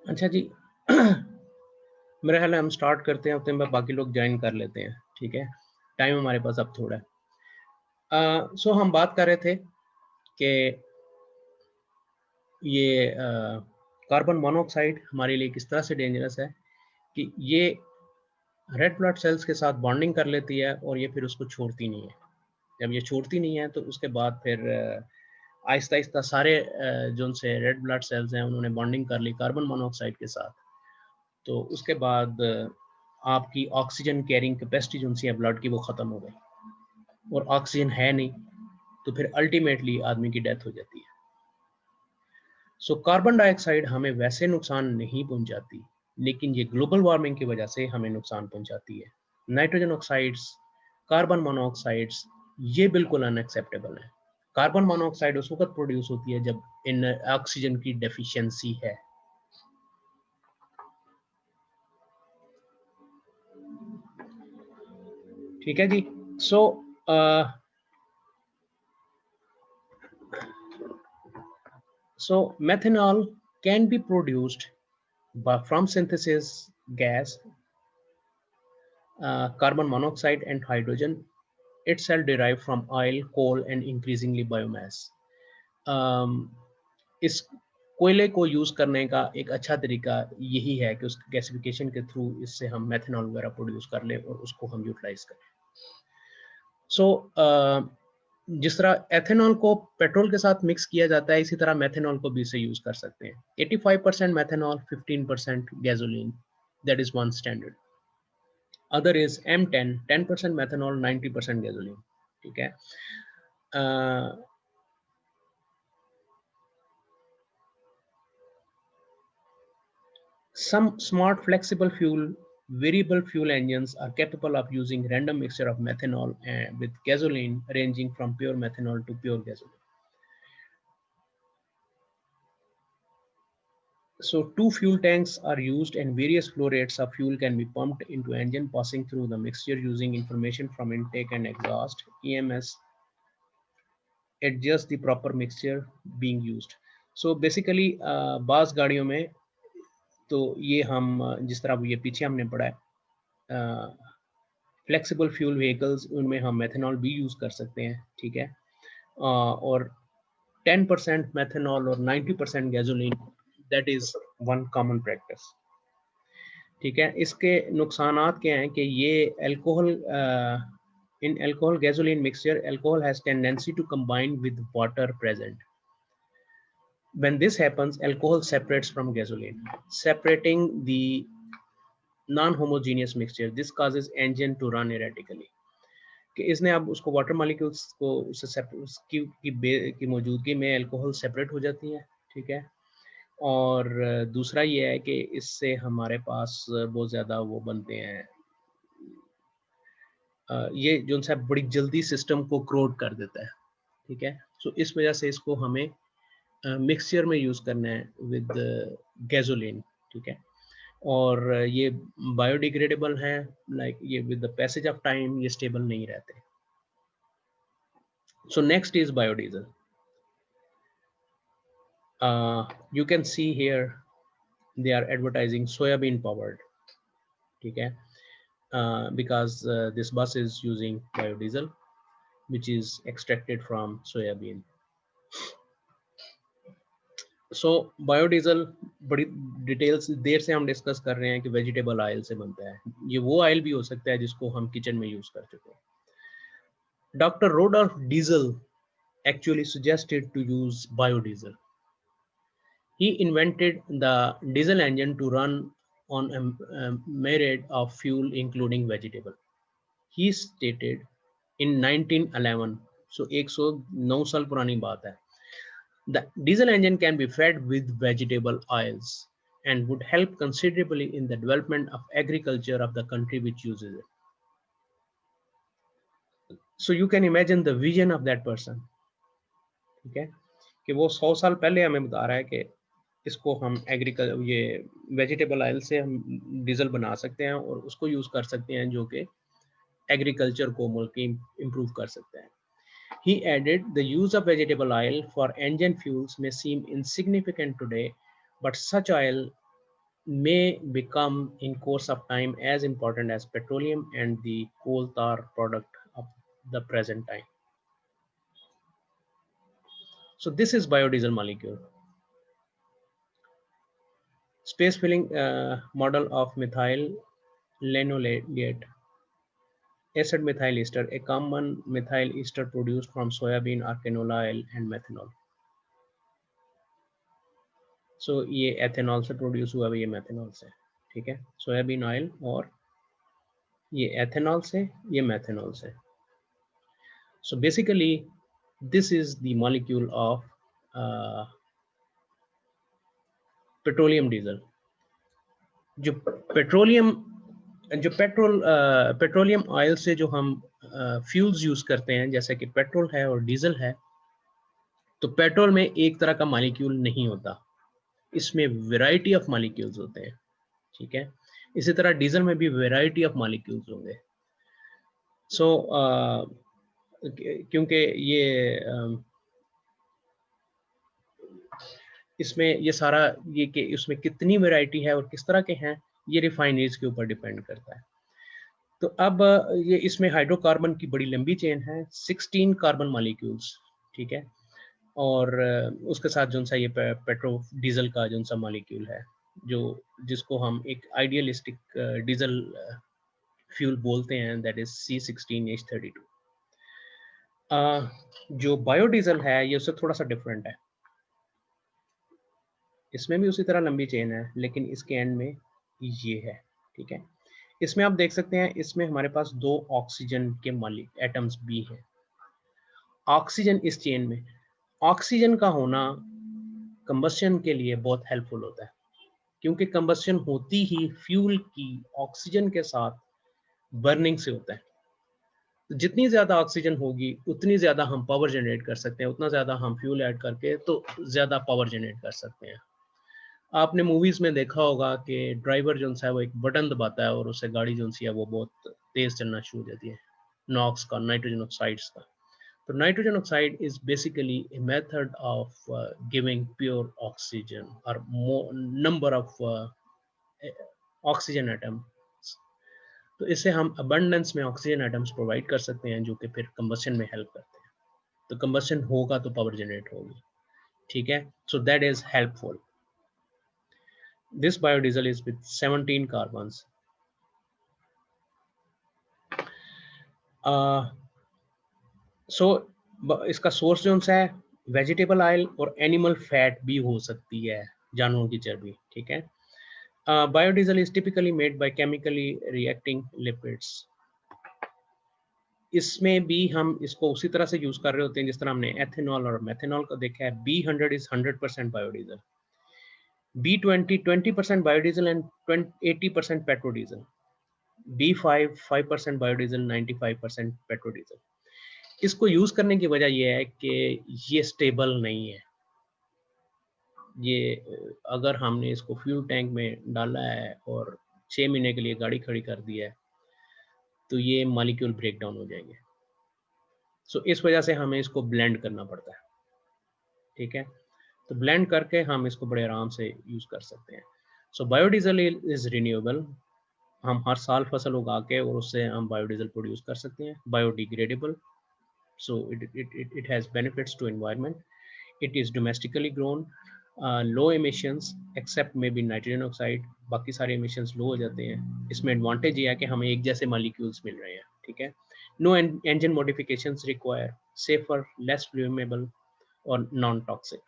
अच्छा जी। मेरा ख्याल है हम स्टार्ट करते हैं, उतने में बाकी लोग ज्वाइन कर लेते हैं, ठीक है? टाइम हमारे पास अब थोड़ा है। सो हम बात कर रहे थे कि ये कार्बन मोनोऑक्साइड हमारे लिए किस तरह से डेंजरस है कि ये रेड ब्लड सेल्स के साथ बॉन्डिंग कर लेती है और ये फिर उसको छोड़ती नहीं है। जब ये छोड़ती नहीं है तो उसके बाद फिर आहिस्ता-आहिस्ता सारे जो उनसे रेड ब्लड सेल्स हैं उन्होंने बॉन्डिंग कर ली कार्बन मोनोऑक्साइड के साथ। तो उसके बाद आपकी ऑक्सीजन कैरिंग कैपेसिटी जो उनसी है ब्लड की वो ख़त्म हो गई और ऑक्सीजन है नहीं, तो फिर अल्टीमेटली आदमी की डेथ हो जाती है। सो कार्बन डाइऑक्साइड हमें वैसे नुकसान नहीं पहुंचाती, लेकिन ये ग्लोबल वार्मिंग की वजह से हमें नुकसान पहुंचाती है। नाइट्रोजन ऑक्साइड्स, कार्बन मोनोऑक्साइड्स, ये बिल्कुल अनएक्सेप्टेबल है। कार्बन मोनोऑक्साइड उस वक्त प्रोड्यूस होती है जब इन ऑक्सीजन की डेफिशिएंसी है। ठीक है जी। सो methanol can be produced from synthesis gas, carbon monoxide and hydrogen itself derived from oil, coal and increasingly biomass. इस कोयले को यूज करने का एक अच्छा तरीका यही है कि उस गैसिफिकेशन के थ्रू इससे हम मेथनॉल वगैरह प्रोड्यूस कर लें और उसको हम यूटिलाइज करें। सो जिस तरह एथेनॉल को पेट्रोल के साथ मिक्स किया जाता है, इसी तरह मेथनॉल को भी इसे यूज कर सकते हैं। 85% methanol, 15% gasoline, that is one standard. Other is M10, 10% methanol, 90% gasoline. ठीक है। Some smart flexible fuel variable fuel engines are capable of using random mixture of methanol with gasoline ranging from pure methanol to pure gasoline. So two fuel tanks are used and various flow rates of fuel can be pumped into engine passing through the mixture using information from intake and exhaust. EMS adjust the proper mixture being used. So basically बास गाड़ियों में तो ये हम जिस तरह ये पीछे हमने पढ़ा है फ्लेक्सिबल फ्यूल व्हीकल्स, उनमें हम मेथनॉल भी यूज़ कर सकते हैं। ठीक है। और 10% मेथनॉल और 90% gasoline, that is one common practice. ठीक है। इसके नुकसानात क्या हैं कि ये alcohol in alcohol gasoline mixture, alcohol has tendency to combine with water present. When this happens, alcohol separates from gasoline, separating the non-homogeneous mixture. This causes engine to run erratically. कि इसने अब उसको वाटर मॉलिक्यूल्स को उसकी मौजूदगी में alcohol separate हो जाती है। ठीक है। और दूसरा ये है कि इससे हमारे पास बहुत ज़्यादा वो बनते हैं, ये जो उनसे बड़ी जल्दी सिस्टम को क्रोड कर देता है। ठीक है। सो इस वजह से इसको हमें मिक्सचर में यूज़ करना है विद गैसोलीन। ठीक है। और ये बायोडिग्रेडेबल है, लाइक ये with the passage of time ये स्टेबल नहीं रहते। So next is biodiesel. You can see here they are advertising soybean powered. ठीक है। Because this bus is using biodiesel which is extracted from soybean. So biodiesel बड़ी details देर से हम discuss कर रहे हैं कि वेजिटेबल ऑयल से बनता है। ये वो ऑयल भी हो सकता है जिसको हम किचन में यूज कर चुके हैं। Dr. Rodolph Diesel actually suggested to use biodiesel. He invented the diesel engine to run on a myriad of fuel, including vegetable. He stated in 1911, so 109 साल पुरानी बात है, the diesel engine can be fed with vegetable oils and would help considerably in the development of agriculture of the country which uses it. So you can imagine the vision of that person. ठीक है, कि वो 100 साल पहले हमें बता रहा है कि इसको हम ये वेजिटेबल ऑयल से हम डीजल बना सकते हैं और उसको यूज़ कर सकते हैं जो कि एग्रीकल्चर को मुल्क की इम्प्रूव कर सकते हैं। He added, the use of vegetable oil for engine fuels may seem insignificant today, but such oil may become in course of time as important as petroleum and the coal tar product of the present time. So this is biodiesel molecule. Space filling model of methyl linoleate acid methyl ester, a common methyl ester produced from soybean or canola oil and methanol. सो ये ethanol से produce हुआ है, ये methanol से, ठीक है, soybean oil और ये एथेनॉल से, ये मैथेनॉल से. So basically this is the molecule of petroleum diesel. जो पेट्रोलियम ऑयल से जो हम फ्यूल्स यूज करते हैं, जैसे कि पेट्रोल है और डीजल है, तो पेट्रोल में एक तरह का मॉलिक्यूल नहीं होता, इसमें वैरायटी ऑफ मॉलिक्यूल्स होते हैं, ठीक है. इसी तरह डीजल में भी वैरायटी ऑफ मॉलिक्यूल्स होंगे. सो क्योंकि ये इसमें ये सारा ये कि उसमें कितनी वैरायटी है और किस तरह के हैं, ये रिफाइनरीज के ऊपर डिपेंड करता है. तो अब ये इसमें हाइड्रोकार्बन की बड़ी लंबी चेन है, 16 कार्बन मॉलिक्यूल्स, ठीक है. और उसके साथ जो सा ये पेट्रो डीजल का जो सा मॉलिक्यूल है, जो जिसको हम एक आइडियलिस्टिक डीजल फ्यूल बोलते हैं, दैट इज C16H32. जो बायोडीजल है ये उससे थोड़ा सा डिफरेंट है. इसमें भी उसी तरह लंबी चेन है, लेकिन इसके एंड में ये है, ठीक है. इसमें आप देख सकते हैं, इसमें हमारे पास 2 ऑक्सीजन के एटम्स भी हैं. ऑक्सीजन इस चेन में, ऑक्सीजन का होना कंबस्शन के लिए बहुत हेल्पफुल होता है, क्योंकि कंबस्शन होती ही फ्यूल की ऑक्सीजन के साथ बर्निंग से होता है. तो जितनी ज़्यादा ऑक्सीजन होगी उतनी ज़्यादा हम पावर जनरेट कर सकते हैं, उतना ज़्यादा हम फ्यूल ऐड करके तो ज़्यादा पावर जनरेट कर सकते हैं. आपने मूवीज़ में देखा होगा कि ड्राइवर जो है वो एक बटन दबाता है और उससे गाड़ी जो सी है वो बहुत तेज़ चलना शुरू हो जाती है, नॉक्स का, नाइट्रोजन ऑक्साइड्स का. तो nitrogen oxide is basically a method of giving pure oxygen or more number of oxygen atoms. तो इससे हम abundance में ऑक्सीजन एटम्स प्रोवाइड कर सकते हैं, जो कि फिर कंबस्शन में हेल्प करते हैं. तो कंबस्शन होगा तो पावर जनरेट होगी, ठीक है. So that is helpful. This biodiesel is with 17 carbons. So इसका सोर्स जो है वेजिटेबल ऑयल और एनिमल फैट भी हो सकती है, जानवरों की चर्बी, ठीक है. Biodiesel is typically made by chemically reacting lipids. इसमें भी हम इसको उसी तरह से यूज कर रहे होते हैं जिस तरह हमने एथेनॉल और मेथेनॉल को देखा है. B100 is 100% biodiesel, B20 20% biodiesel and 80% पेट्रोडीजल, B5 5% biodiesel, 95% पेट्रोडीजल. इसको यूज करने की वजह यह है कि ये स्टेबल नहीं है. ये अगर हमने इसको फ्यूल टैंक में डाला है और 6 महीने के लिए गाड़ी खड़ी कर दी है, तो ये मॉलिक्यूल ब्रेक डाउन हो जाएंगे. सो इस वजह से हमें इसको ब्लेंड करना पड़ता है, ठीक है. तो ब्लेंड करके हम इसको बड़े आराम से यूज कर सकते हैं. सो बायोडीजल इज रिन्यूएबल. हम हर साल फसल उगा के और उससे हम बायोडीजल प्रोड्यूस कर सकते हैं. Biodegradable, so it has benefits to environment. It is domestically grown, low emissions except maybe nitrogen oxide. बाकी सारे emissions low हो जाते हैं. इसमें advantage ये है कि हमें एक जैसे molecules मिल रहे हैं, ठीक है. No engine modifications require, safer, less flammable और non-toxic.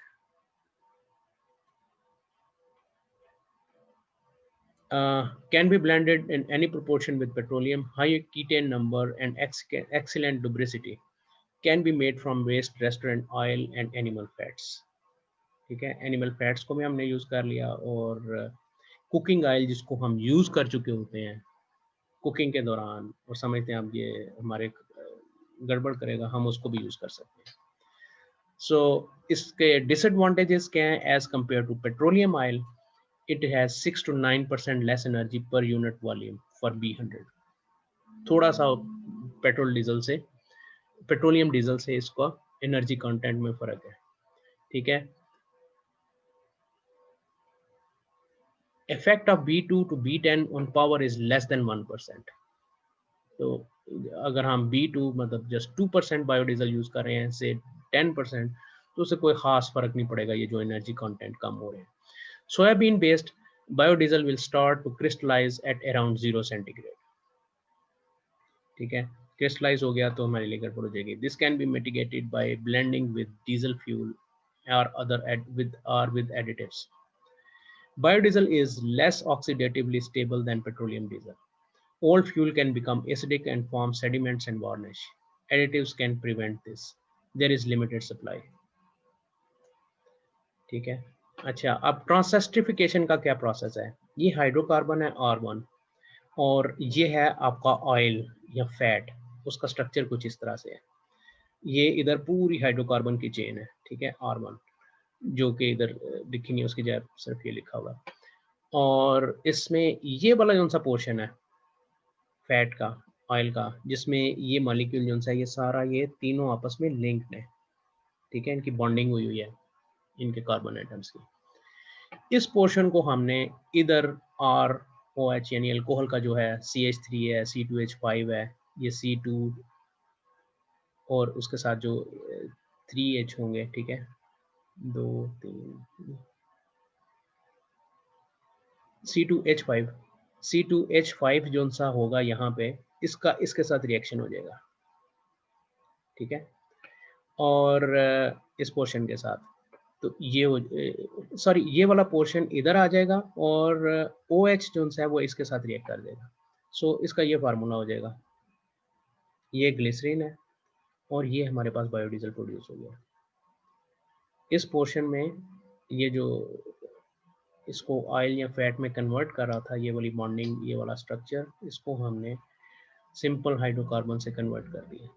Can be blended in any proportion with petroleum, high ketone number and excellent lubricity. Can be made from waste restaurant oil and animal fats. ठीक है, animal fats को भी हमने use कर लिया, और cooking oil जिसको हम यूज कर चुके होते हैं कुकिंग के दौरान और समझते हैं अब ये हमारे गड़बड़ करेगा, हम उसको भी यूज कर सकते हैं. सो इसके डिसएडवांटेजेस क्या हैं as compare to petroleum oil? It has 6 to 9% less energy per unit volume for B100. थोड़ा सा पेट्रोल डीजल से पेट्रोलियम डीजल से इसका एनर्जी कंटेंट में फ़र्क है, ठीक है। Effect of B2 to B10 on power is less than 1%। तो अगर हम B2 मतलब जस्ट 2% बायोडीजल यूज़ कर रहे हैं से 10%, तो उससे कोई ख़ास फ़र्क नहीं पड़ेगा, ये जो एनर्जी कंटेंट कम हो रहे हैं। Soybean based biodiesel will start to crystallise at around 0 centigrade, ठीक है। क्रिस्टलाइज हो गया तो हमारी लेकर हो जाएगी। This can be mitigated by blending with diesel fuel or with additives. Biodiesel is less oxidatively stable than petroleum diesel. Old fuel can become acidic and form sediments and varnish. Additives can prevent this. There is limited supply. ठीक है। अच्छा, अब ट्रांसएस्टिफिकेशन का क्या process है? ये hydrocarbon है R1 और ये है आपका ऑयल या फैट, उसका स्ट्रक्चर कुछ इस तरह से है। ये इधर पूरी हाइड्रोकार्बन की चेन है, ठीक है, R1, जो कि इधर लिखी नहीं है, उसकी जगह सिर्फ ये लिखा हुआ है। और इसमें ये वाला कौन सा पोर्शन है फैट का, ऑयल का, जिसमें ये मॉलिक्यूल जो है ये सारा ये तीनों आपस में लिंक्ड है, ठीक है, इनकी बॉन्डिंग हुई हुई है इनके कार्बन एटम्स की। इस पोर्शन को हमने इधर ROH यानी अल्कोहल का जो है CH3 है, C2H5 है, ये C2 और उसके साथ जो 3H होंगे, ठीक है, 2 3 C2H5 C2H5 जो सा होगा यहाँ पे, इसका इसके साथ रिएक्शन हो जाएगा, ठीक है। और इस पोर्शन के साथ तो ये हो सॉरी ये वाला पोर्शन इधर आ जाएगा और OH जो है वो इसके साथ रिएक्ट कर देगा। सो इसका ये फार्मूला हो जाएगा, ये ग्लिसरीन है और ये हमारे पास बायोडीजल प्रोड्यूस हो गया। इस पोर्शन में ये जो इसको ऑयल या फैट में कन्वर्ट कर रहा था, ये वाली बॉन्डिंग, ये वाला स्ट्रक्चर, इसको हमने सिंपल हाइड्रोकार्बन से कन्वर्ट कर दिया,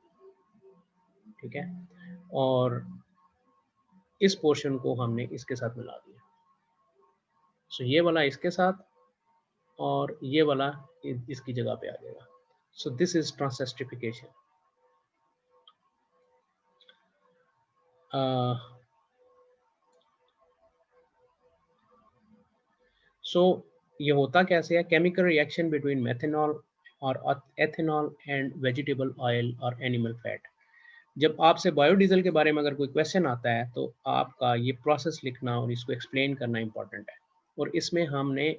ठीक है। और इस पोर्शन को हमने इसके साथ मिला दिया। सो ये वाला इसके साथ और ये वाला इसकी जगह पे आ जाएगा। सो दिस इज ट्रांसएस्टिफिकेशन। सो ये होता कैसे है? केमिकल रिएक्शन बिटवीन मेथनॉल और एथेनॉल एंड वेजिटेबल ऑयल और एनिमल फैट। जब आपसे बायोडीजल के बारे में अगर कोई क्वेश्चन आता है तो आपका ये प्रोसेस लिखना और इसको एक्सप्लेन करना इंपॉर्टेंट है। और इसमें हमने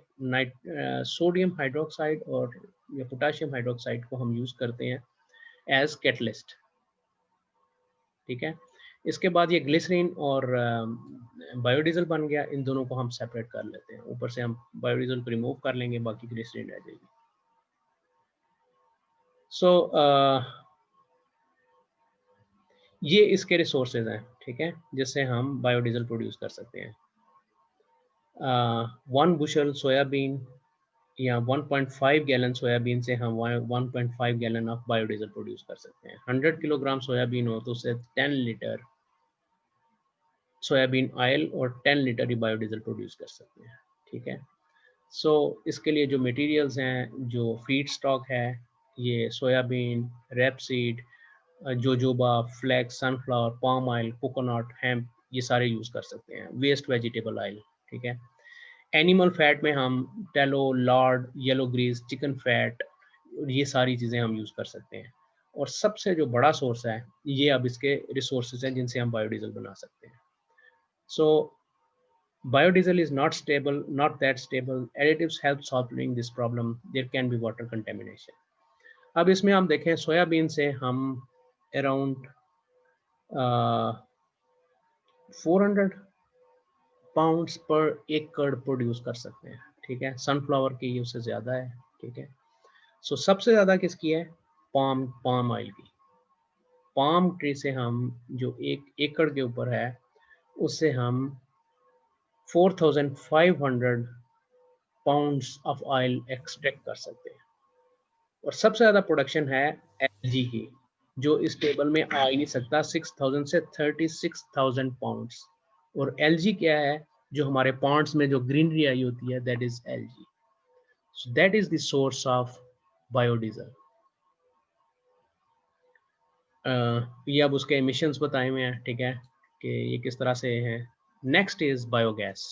सोडियम हाइड्रोक्साइड और या पोटाशियम हाइड्रोक्साइड को हम यूज़ करते हैं एज कैटलिस्ट, ठीक है। इसके बाद ये ग्लिसरीन और बायोडीजल बन गया, इन दोनों को हम सेपरेट कर लेते हैं। ऊपर से हम बायोडीजल को रिमूव कर लेंगे, बाकी ग्लिसरीन रह जाएगी। सो ये इसके रिसोर्सेज हैं, ठीक है, जिससे हम बायोडीजल प्रोड्यूस कर सकते हैं। 1 बुशल सोयाबीन या 1.5 गैलन सोयाबीन से हम 1.5 गैलन ऑफ बायोडीजल प्रोड्यूस कर सकते हैं। 100 किलोग्राम सोयाबीन हो तो उससे 10 लीटर सोयाबीन ऑयल और 10 लीटर ही बायोडीजल प्रोड्यूस कर सकते हैं, ठीक है। सो इसके लिए जो मटेरियल्स हैं, जो फीड स्टॉक है, ये soybean, rapeseed, jojoba, flax, sunflower, palm oil, coconut, hemp, ये सारे यूज़ कर सकते हैं। वेस्ट वेजिटेबल ऑयल, ठीक है। एनिमल फैट में हम tallow, lard, yellow grease, chicken fat, ये सारी चीज़ें हम यूज़ कर सकते हैं। और सबसे जो बड़ा सोर्स है, ये अब इसके रिसोर्सेज हैं जिनसे हम बायोडीजल बना सकते हैं। सो biodiesel is not stable, not that stable. Additives help solving this problem. There can be water contamination. अब इसमें हम देखें, सोयाबीन से हम अराउंड 400 पाउंड्स पर एकड़ प्रोड्यूस कर सकते हैं, ठीक है। सनफ्लावर की उससे ज़्यादा है, ठीक है। सो सबसे ज़्यादा किसकी है? पाम ऑयल की। पाम ट्री से हम जो 1 एकड़ के ऊपर है, उससे हम 4500 पाउंड्स ऑफ ऑयल एक्सट्रैक्ट कर सकते हैं। और सबसे ज़्यादा प्रोडक्शन है एलजी की, जो इस टेबल में आ ही नहीं सकता, 6000 से 36,000 पाउंड्स। और एलजी क्या है? जो हमारे पॉन्ड्स में जो ग्रीनरी आई होती है, that is LG. So that is the source of biodiesel. ये अब उसके एमिशंस बताए हुए हैं, ठीक है, कि ये किस तरह से है। Next is biogas.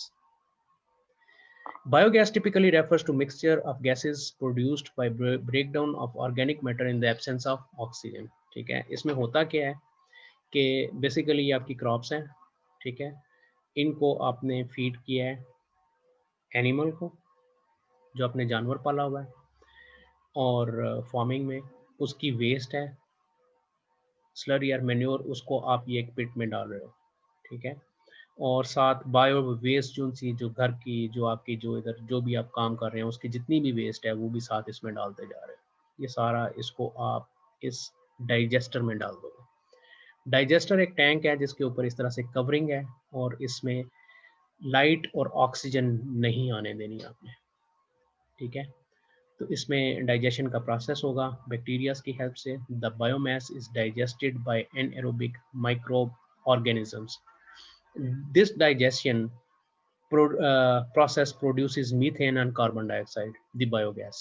Biogas typically refers to mixture of gases produced by breakdown of organic matter in the absence of oxygen। ठीक है, इसमें होता क्या है कि बेसिकली ये आपकी क्रॉप्स हैं, ठीक है, इनको आपने फीड किया है एनिमल को, जो आपने जानवर पाला हुआ है, और फार्मिंग में उसकी वेस्ट है, स्लरी या मेन्योर, उसको आप ये एक पिट में डाल रहे हो, ठीक है, और साथ बायो वेस्ट जो सी जो घर की जो आपकी जो इधर जो भी आप काम कर रहे हैं उसकी जितनी भी वेस्ट है वो भी साथ इसमें डालते जा रहे हैं। ये सारा इसको आप इस डाइजेस्टर में डाल दोगे। डाइजेस्टर एक टैंक है जिसके ऊपर इस तरह से कवरिंग है, और इसमें लाइट और ऑक्सीजन नहीं आने देनी आपने, ठीक है। तो इसमें डाइजेशन का प्रोसेस होगा बैक्टीरियाज की हेल्प से। The biomass is digested by anaerobic microbe organisms. This digestion process produces methane and carbon dioxide, the biogas।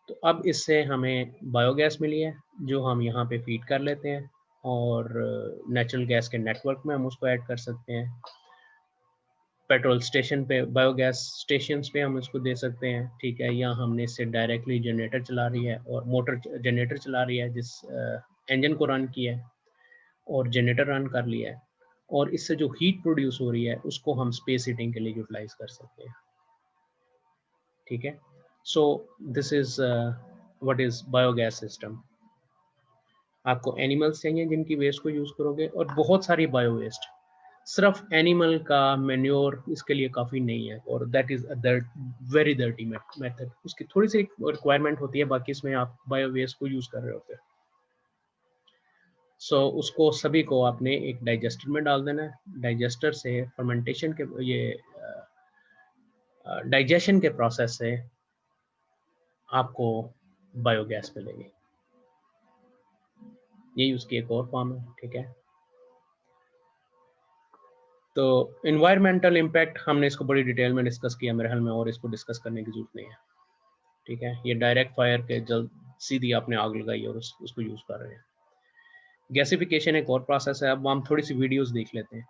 तो अब इससे हमें बायोगैस मिली है जो हम यहाँ पे फीड कर लेते हैं, और नेचुरल गैस के नेटवर्क में हम उसको ऐड कर सकते हैं। पेट्रोल स्टेशन पे, बायोगैस स्टेशंस पे हम उसको दे सकते हैं, ठीक है, या हमने इससे डायरेक्टली जनरेटर चला रही है और मोटर जनरेटर चला रही है जिस इंजन को रन किया है और जनरेटर रन कर लिया है, और इससे जो हीट प्रोड्यूस हो रही है उसको हम स्पेस हीटिंग के लिए यूटिलाइज कर सकते हैं, ठीक है। सो this is what is biogas system. आपको एनिमल्स चाहिए जिनकी वेस्ट को यूज करोगे, और बहुत सारी बायो वेस्ट, सिर्फ एनिमल का मेन्योर इसके लिए काफ़ी नहीं है, और that is very dirty method. उसकी थोड़ी सी रिक्वायरमेंट होती है, बाकी इसमें आप बायो वेस्ट को यूज कर रहे होते हैं। सो उसको सभी को आपने एक डाइजेस्टर में डाल देना है। डाइजेस्टर से फर्मेंटेशन के ये डाइजेशन के प्रोसेस से आपको बायोगैस मिलेगी। यही उसकी एक और फॉर्म है, ठीक है। तो इन्वायरमेंटल इम्पैक्ट हमने इसको बड़ी डिटेल में डिस्कस किया मेरे ख्याल में, और इसको डिस्कस करने की जरूरत नहीं है, ठीक है। ये डायरेक्ट फायर के जल्द सीधी आपने आग लगाई और उसको यूज कर रहे हैं। गैसिफिकेशन एक और प्रोसेस है। अब हम थोड़ी सी वीडियोस देख लेते हैं।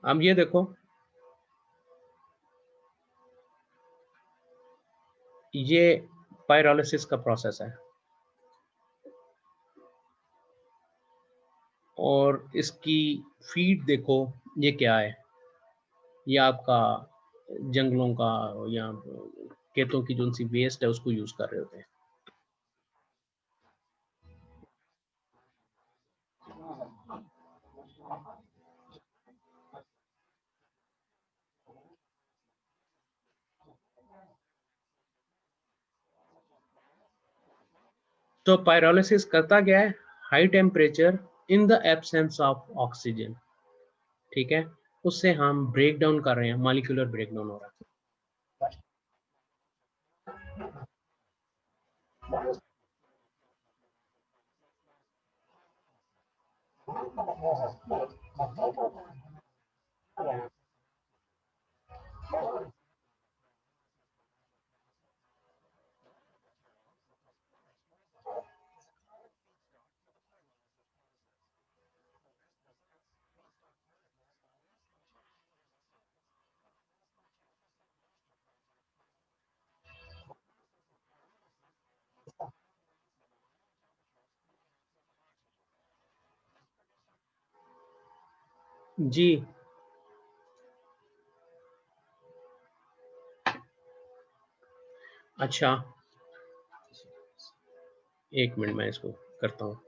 अब ये देखो, ये पायरोलिसिस का प्रोसेस है, और इसकी फीड देखो, ये क्या है, ये आपका जंगलों का या खेतों की जो सी वेस्ट है उसको यूज कर रहे होते हैं। तो पायरोलिसिस करता क्या है, high temperature in the absence of oxygen, ठीक है, उससे हम ब्रेक डाउन कर रहे हैं, मॉलिक्यूलर ब्रेक डाउन हो रहा है। जी, अच्छा, एक मिनट मैं इसको करता हूँ।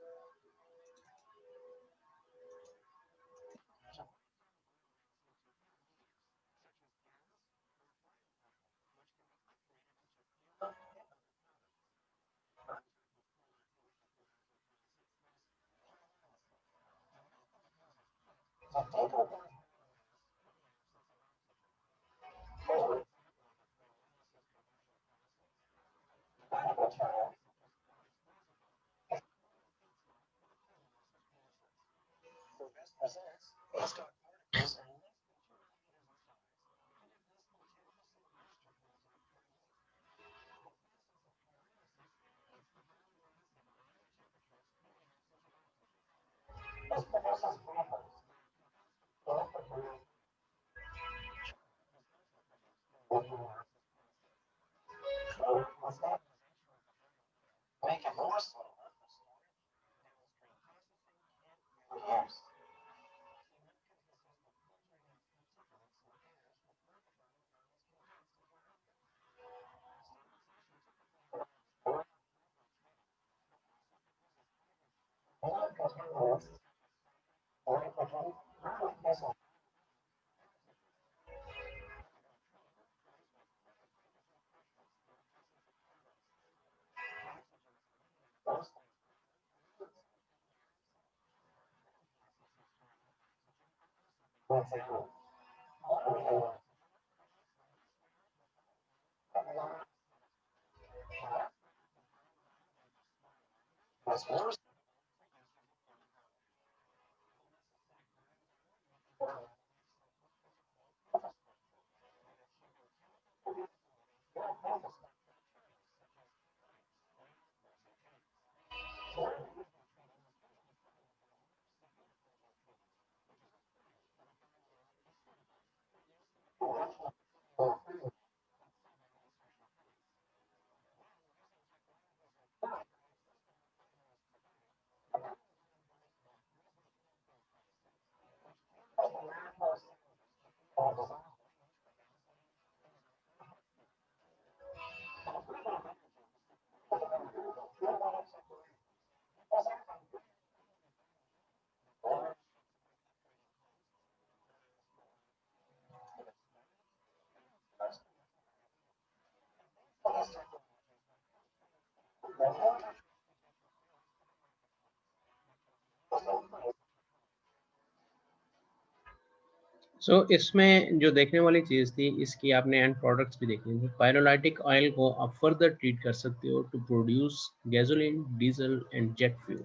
सो इसमें जो देखने वाली चीज़ थी, इसकी आपने एंड प्रोडक्ट्स भी देखनी थी। पायरोलाइटिक ऑयल को आप फर्दर ट्रीट कर सकते हो to produce gasoline, diesel and jet fuel.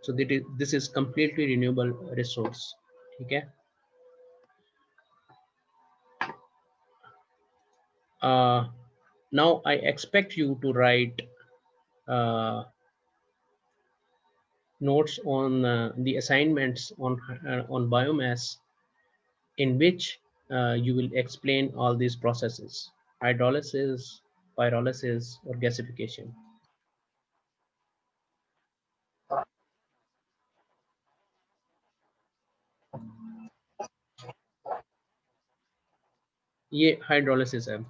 So this is completely renewable resource. ठीक है। Now I expect you to write notes on the assignments on biomass, in which you will explain all these processes: hydrolysis, pyrolysis, or gasification. ये hydrolysis है।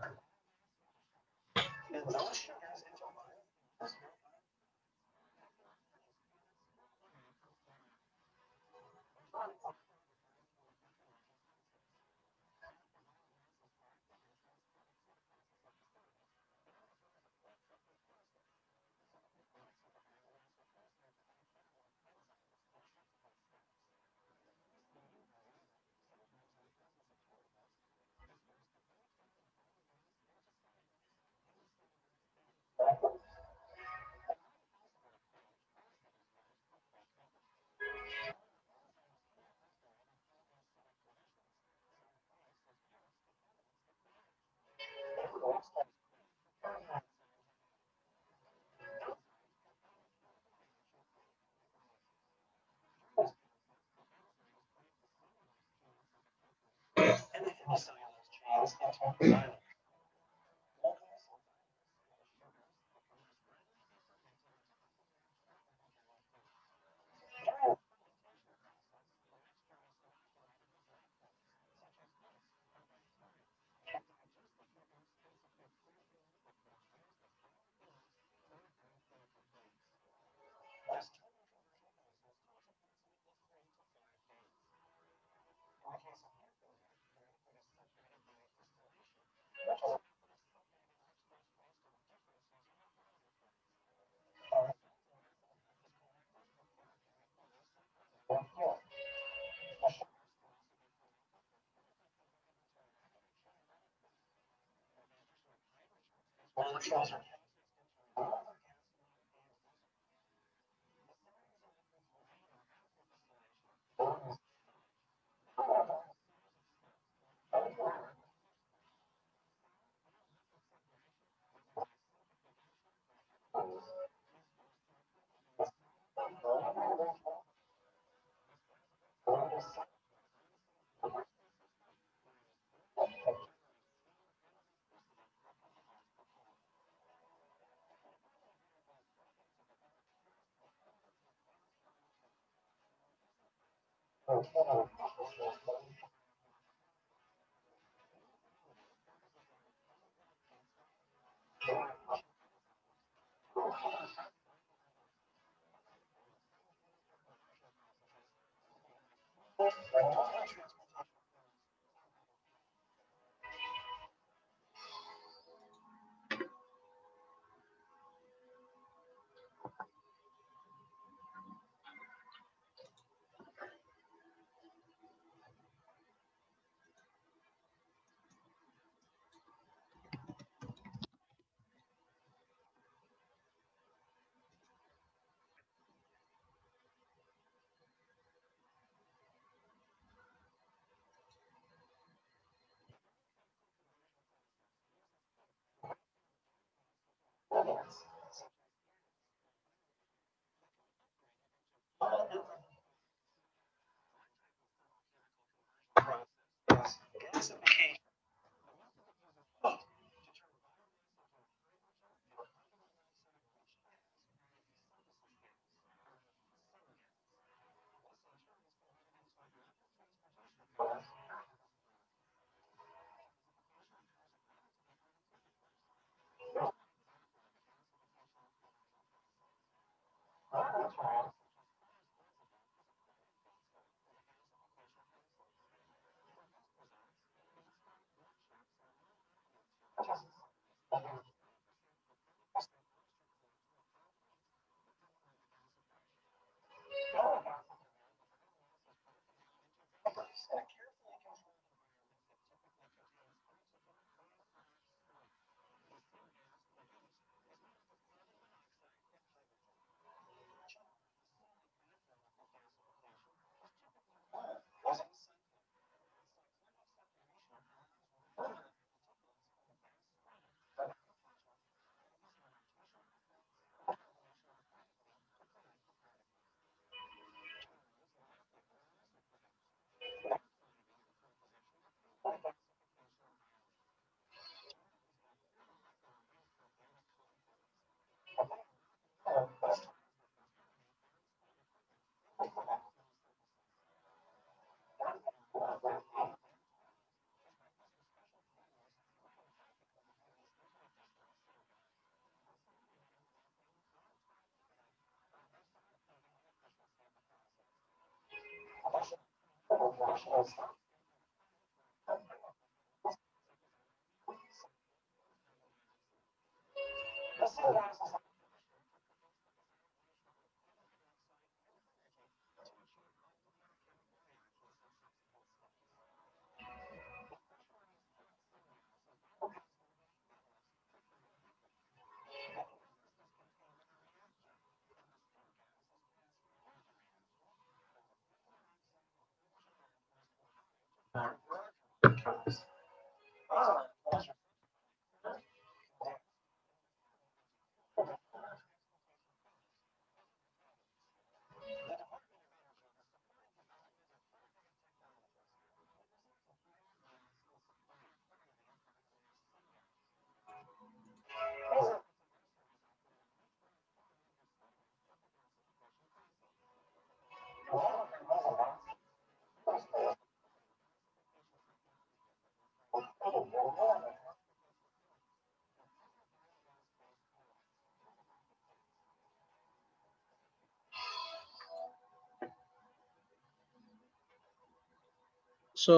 So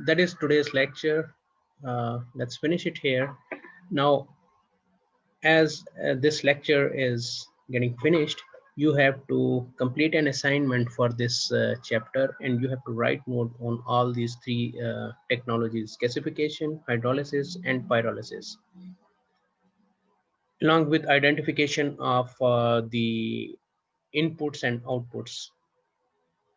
that is today's lecture. Let's finish it here. Now, as this lecture is getting finished, you have to complete an assignment for this chapter, and you have to write note on all these three technologies: gasification, hydrolysis, and pyrolysis, along with identification of the inputs and outputs.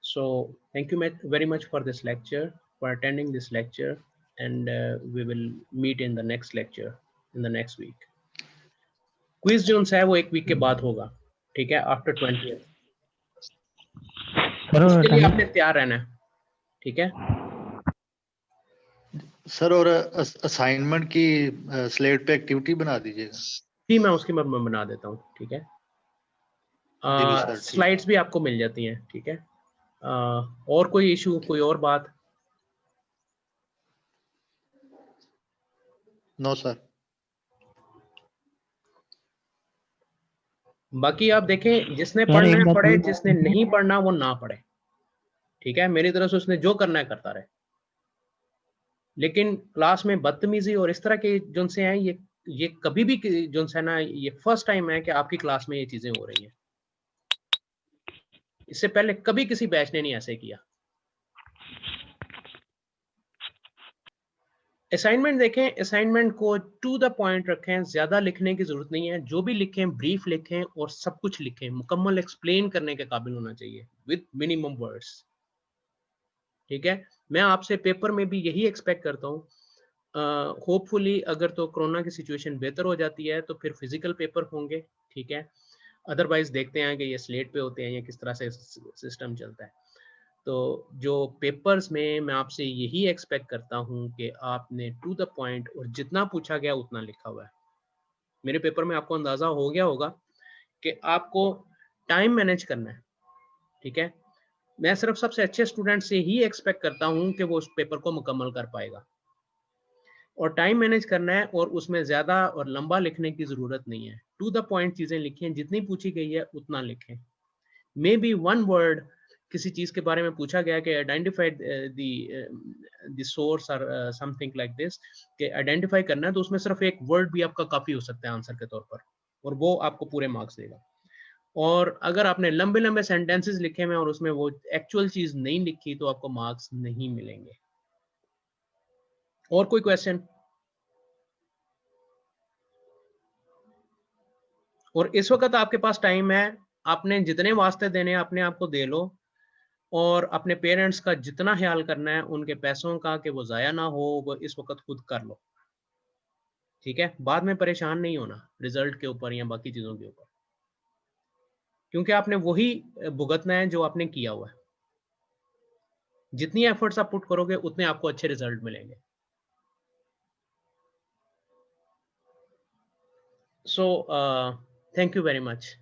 So thank you very much for this lecture, for attending this lecture, and we will meet in the next lecture in the next week. Quiz जो है वो एक week के बाद होगा, ठीक है, after 20th। उसके लिए आपने तैयार रहना है, ठीक है सर। और असाइनमेंट की स्लेट पे एक्टिविटी बना दीजिएगा। जी, मैं उसकी मैं बना देता हूँ, ठीक है। स्लाइड्स भी आपको मिल जाती हैं, ठीक है। और कोई इशू, कोई और बात? No sir. बाकी आप देखें, जिसने पढ़ना है पढ़े, जिसने नहीं पढ़ना वो ना पढ़े, ठीक है, मेरी तरफ से उसने जो करना है करता रहे। लेकिन क्लास में बदतमीजी और इस तरह के जो से हैं, ये कभी भी जो है ना, ये फर्स्ट टाइम है कि आपकी क्लास में ये चीजें हो रही हैं। इससे पहले कभी किसी बैच ने नहीं ऐसे किया। असाइनमेंट देखें, असाइनमेंट को टू द पॉइंट रखें, ज्यादा लिखने की जरूरत नहीं है, जो भी लिखें ब्रीफ लिखें और सब कुछ लिखें, मुकम्मल एक्सप्लेन करने के काबिल होना चाहिए विद मिनिमम वर्ड्स। ठीक है, मैं आपसे पेपर में भी यही एक्सपेक्ट करता हूँ। होपफुली अगर तो कोरोना की सिचुएशन बेहतर हो जाती है तो फिर फिजिकल पेपर होंगे, ठीक है, अदरवाइज देखते हैं कि ये स्लेट पे होते हैं या किस तरह से सिस्टम चलता है। तो जो पेपर्स में मैं आपसे यही एक्सपेक्ट करता हूँ कि आपने टू द पॉइंट और जितना पूछा गया उतना लिखा हुआ है। मेरे पेपर में आपको अंदाजा हो गया होगा कि आपको टाइम मैनेज करना है। ठीक है, मैं सिर्फ सबसे अच्छे स्टूडेंट से ही एक्सपेक्ट करता हूँ कि वो उस पेपर को मुकम्मल कर पाएगा, और टाइम मैनेज करना है, और उसमें ज्यादा और लंबा लिखने की जरूरत नहीं है। टू द पॉइंट चीजें लिखें, जितनी पूछी गई है उतना लिखें। मे बी वन वर्ड किसी चीज के बारे में पूछा गया कि आइडेंटिफाइड द सोर्स और समथिंग लाइक दिस, कि आइडेंटिफाई करना है, तो उसमें सिर्फ एक वर्ड भी आपका काफी हो सकता है आंसर के तौर पर, और वो आपको पूरे मार्क्स देगा। और अगर आपने लंबे लंबे सेंटेंसेस लिखे हुए और उसमें वो एक्चुअल चीज नहीं लिखी तो आपको मार्क्स नहीं मिलेंगे। और कोई क्वेश्चन? और इस वक्त आपके पास टाइम है, आपने जितने वास्ते देने अपने आप को दे लो, और अपने पेरेंट्स का जितना ख्याल करना है उनके पैसों का कि वो ज़ाया ना हो, वो इस वक्त खुद कर लो। ठीक है, बाद में परेशान नहीं होना रिजल्ट के ऊपर या बाकी चीज़ों के ऊपर, क्योंकि आपने वही भुगतना है जो आपने किया हुआ है। जितनी एफर्ट्स आप पुट करोगे उतने आपको अच्छे रिजल्ट मिलेंगे। So thank you very much.